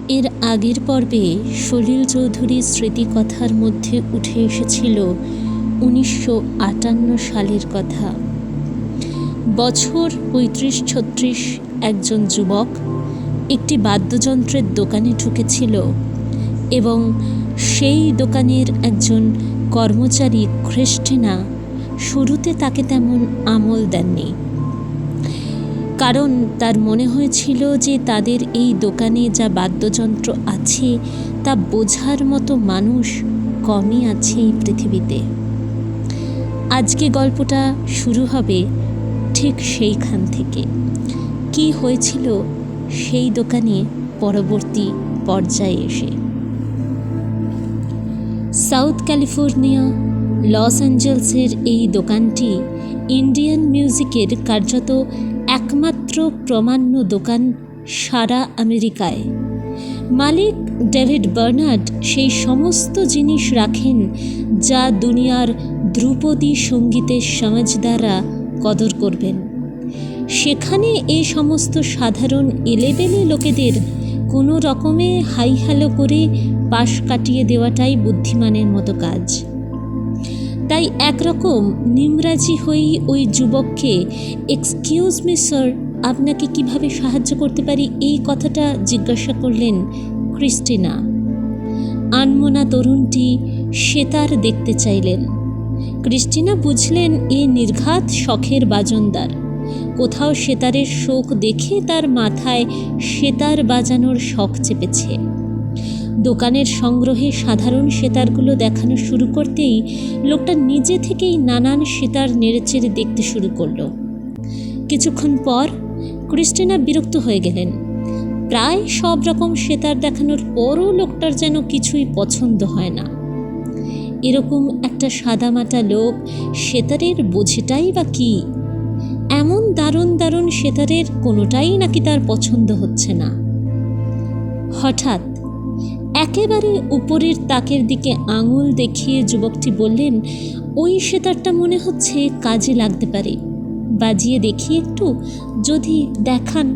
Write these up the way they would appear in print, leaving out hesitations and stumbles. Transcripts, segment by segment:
এর আগের পর্বে সলিল চৌধুরীর স্মৃতিকথার মধ্যে উঠে এসেছিল 1958 সালের কথা। বছর 35-36 একজন যুবক একটি বাদ্যযন্ত্রের দোকানে ঢুকেছিল এবং সেই দোকানের একজন কর্মচারী ক্রিস্টিনা শুরুতে তাকে তেমন আমল দেননি, কারণ তার মনে হয়েছিল যে তাদের এই দোকানে যা বাদ্যযন্ত্র আছে তা বোঝার মতো মানুষ কমই আছে এই পৃথিবীতে। আজকে গল্পটা শুরু হবে ঠিক সেইখান থেকে। কি হয়েছিল সেই দোকানে পরবর্তী পর্যায়ে এসে। সাউথ ক্যালিফোর্নিয়া লস অ্যাঞ্জেলসের এই দোকানটি ইন্ডিয়ান মিউজিকের কার্যত একমাত্র প্রমাণ্য দোকান সারা আমেরিকায়। মালিক ডেভিড বার্নার্ড সেই সমস্ত জিনিস রাখেন যা দুনিয়ার ধ্রুপদী সঙ্গীতের সমাজদাররা কদর করবেন। সেখানে এই সমস্ত সাধারণ এলেবেলে লোকেদের কোনো রকমে হাই হ্যালো করে পাশ কাটিয়ে দেওয়াটাই বুদ্ধিমানের মতো কাজ। তাই একরকম নিমরাজি হয়েই ওই যুবককে এক্সকিউজ মি স্যার, আপনাকে কিভাবে সাহায্য করতে পারি এই কথাটা জিজ্ঞাসা করলেন ক্রিস্টিনা। আনমনা তরুণটি সেতার দেখতে চাইলেন। ক্রিস্টিনা বুঝলেন এ নির্ঘাত শখের বাজনদার। কোথাও সেতারের শোক দেখে তার মাথায় সেতার বাজানোর শখ চেপেছে। দোকানের সংগ্রহে সাধারণ সেতারগুলো দেখানো শুরু করতেই লোকটা নিজে থেকেই নানান সেতার নেড়েচেড়ে দেখতে শুরু করলো। কিছুক্ষণ পর ক্রিস্টিনা বিরক্ত হয়ে গেলেন। প্রায় সব রকম সেতার দেখানোর পরও লোকটার যেন কিছুই পছন্দ হয় না। এরকম একটা সাদামাটা লোক সেতারের বোঝেটাই বা কী? এমন দারুণ দারুণ সেতারের কোনোটাই নাকি তার পছন্দ হচ্ছে না। হঠাৎ একেবারে উপরের তাকের দিকে আঙুল দেখিয়ে যুবকটি বললেন, ওই সেতারটা মনে হচ্ছে কাজে লাগতে পারে, বাজিয়ে দেখি একটু, যদি দেখান।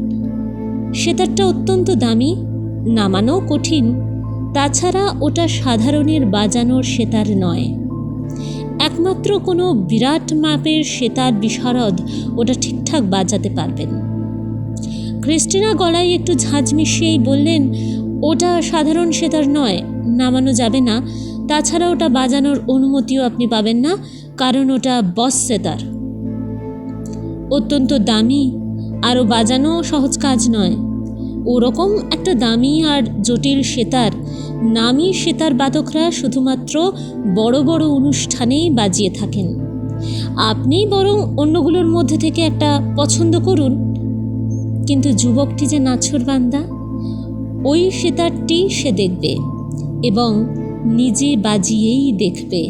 সেতারটা অত্যন্ত দামি, নামানোও কঠিন, তাছাড়া ওটা সাধারণের বাজানোর সেতার নয়। একমাত্র কোনো বিরাট মাপের সেতার বিশারদ ওটা ঠিকঠাক বাজাতে পারবেন। ক্রিস্টিনা গলায় একটু ঝাঁঝ মিশিয়েই বললেন, ওটা সাধারণ সেতার নয়, নামানো যাবে না, তাছাড়া ওটা বাজানোর অনুমতিও আপনি পাবেন না, কারণ ওটা বস সেতার, অত্যন্ত দামি, আরও বাজানো সহজ কাজ নয়। ওরকম একটা দামি আর জটিল সেতার নামী সেতার বাদকরা শুধুমাত্র বড় বড় অনুষ্ঠানেই বাজিয়ে থাকেন। আপনি বরং অন্যগুলোর মধ্যে থেকে একটা পছন্দ করুন। কিন্তু যুবকটি যে নাছোড়বান্দা, ওই সেতারটি সে দেখবে এবং নিজে বাজিয়েই দেখবে।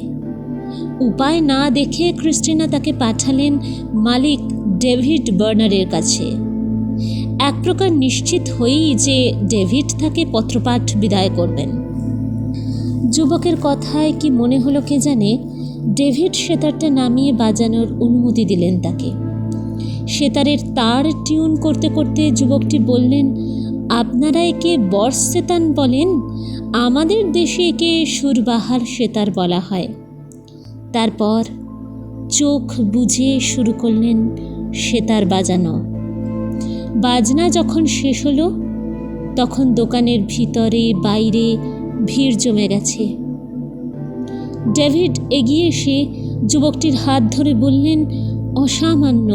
উপায় না দেখে ক্রিস্টিনা তাকে পাঠালেন মালিক ডেভিড বার্নারের কাছে, এক প্রকার নিশ্চিত হয়েই যে ডেভিড তাকে পত্রপাঠ বিদায় করবেন। যুবকের কথায় কি মনে হলো কে জানে, ডেভিড সেতারটা নামিয়ে বাজানোর অনুমতি দিলেন তাকে। সেতারের তার টিউন করতে করতে যুবকটি বললেন, আপনারা একে বর্ষ সেতান বলেন, আমাদের দেশে একে সুরবাহার সেতার বলা হয়। তারপর চোখ বুজে শুরু করলেন সেতার বাজানো। বাজনা যখন শেষ হলো তখন দোকানের ভিতরে বাইরে ভিড় জমে গেছে। ডেভিড এগিয়ে এসে যুবকটির হাত ধরে বললেন, অসামান্য,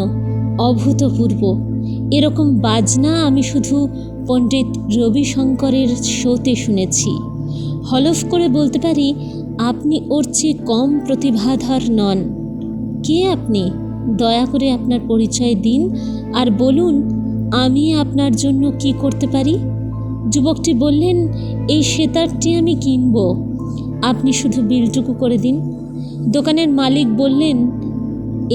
অভূতপূর্ব, এরকম বাজনা আমি শুধু পণ্ডিত রবিশঙ্করের শোতে শুনেছি। হলফ করে বলতে পারি আপনি ওর চেয়ে কম প্রতিভাধর নন। কে আপনি? দয়া করে আপনার পরিচয় দিন আর বলুন আমি আপনার জন্য কি করতে পারি। যুবকটি বললেন, এই সেতারটি আমি কিনব, আপনি শুধু বিলটুকু করে দিন। দোকানের মালিক বললেন,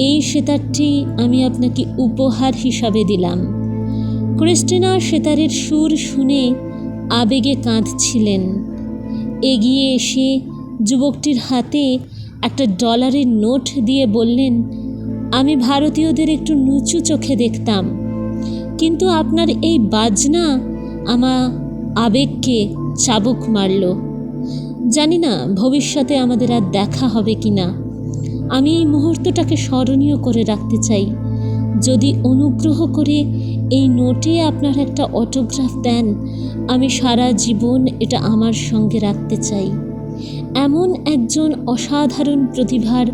এই সেতারটি আমি আপনাকে উপহার হিসাবে দিলাম। ক্রিস্টিনা সেতারের সুর শুনে আবেগে কাঁদছিলেন। এগিয়ে এসে যুবকটির হাতে একটা ডলারের নোট দিয়ে বললেন, আমি ভারতীয়দের একটু নিচু চোখে দেখতাম, কিন্তু আপনার এই বাজনা আবেগকে চাবুক মারল। জানি না ভবিষ্যতে আমাদের আর দেখা হবে কি না। আমি এই মুহূর্তটাকে স্মরণীয় করে রাখতে চাই। যদি অনুগ্রহ করে এই নোটে আপনার একটা অটোগ্রাফ দেন, আমি সারা জীবন এটা আমার সঙ্গে রাখতে চাই, এমন একজন অসাধারণ প্রতিভার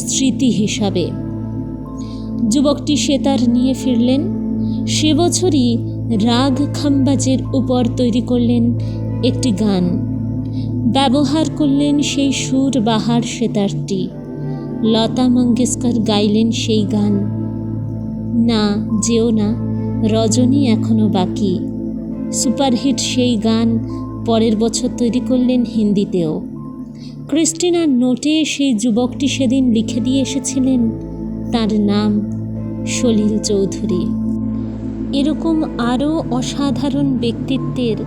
স্মৃতি হিসাবে। যুবকটি সেতার নিয়ে ফিরলেন। সে বছরই রাগ খাম্বাজের উপর তৈরি করলেন একটি গান। ব্যবহার করলেন সেই সুর বাহার সেতারটি। লতা মঙ্গেশকর গাইলেন সেই গান, না যেও না রজনী এখনো বাকি। সুপারহিট সেই গান পরের বছর তৈরি করলেন হিন্দিতেও। ক্রিস্টিনার নোটে সেই যুবকটি সেদিন লিখে দিয়ে এসেছিলেন, তার নাম সলিল চৌধুরী। এরকম আরও অসাধারণ ব্যক্তিত্বের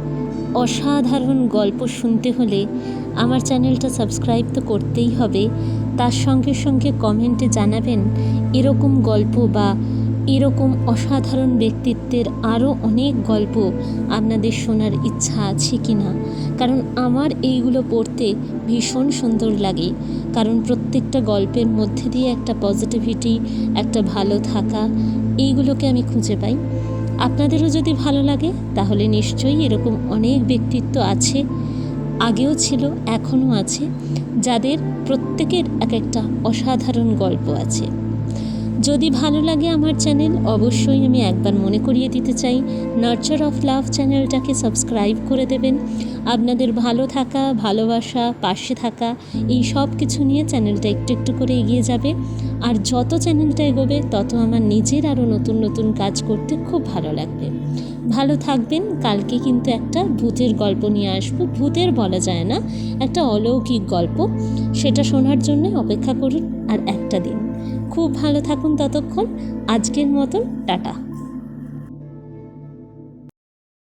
অসাধারণ গল্প শুনতে হলে আমার চ্যানেলটা সাবস্ক্রাইব তো করতেই হবে। তার সঙ্গে সঙ্গে কমেন্টে জানাবেন এরকম গল্প বা এরকম অসাধারণ ব্যক্তিত্বের আরও অনেক গল্প আপনাদের শোনার ইচ্ছা আছে কি না। কারণ আমার এইগুলো পড়তে ভীষণ সুন্দর লাগে, কারণ প্রত্যেকটা গল্পের মধ্যে দিয়ে একটা পজিটিভিটি, একটা ভালো থাকা, এইগুলোকে আমি খুঁজে পাই। আপনাদেরও যদি ভালো লাগে তাহলে নিশ্চয়ই এরকম অনেক ব্যক্তিত্ব আছে, আগেও ছিল এখনও আছে, যাদের প্রত্যেকের এক একটা অসাধারণ গল্প আছে। যদি ভালো লাগে আমার চ্যানেল, অবশ্যই আমি একবার মনে করিয়ে দিতে চাই, নার্চার অফ লাভ চ্যানেলটাকে সাবস্ক্রাইব করে দেবেন। আপনাদের ভালো থাকা, ভালোবাসা, পাশে থাকা, এই সব কিছু নিয়ে চ্যানেলটা একটু একটু করে এগিয়ে যাবে। আর যত চ্যানেলটা এগোবে তত আমার নিজের আরও নতুন নতুন কাজ করতে খুব ভালো লাগবে। ভালো থাকবেন। কালকে কিন্তু একটা ভূতের গল্প নিয়ে আসবো। ভূতের বলা যায় না, একটা অলৌকিক গল্প, সেটা শোনার জন্য অপেক্ষা করুন আর একটা দিন। খুব ভালো থাকুন ততক্ষণ। আজকের মতন টাটা।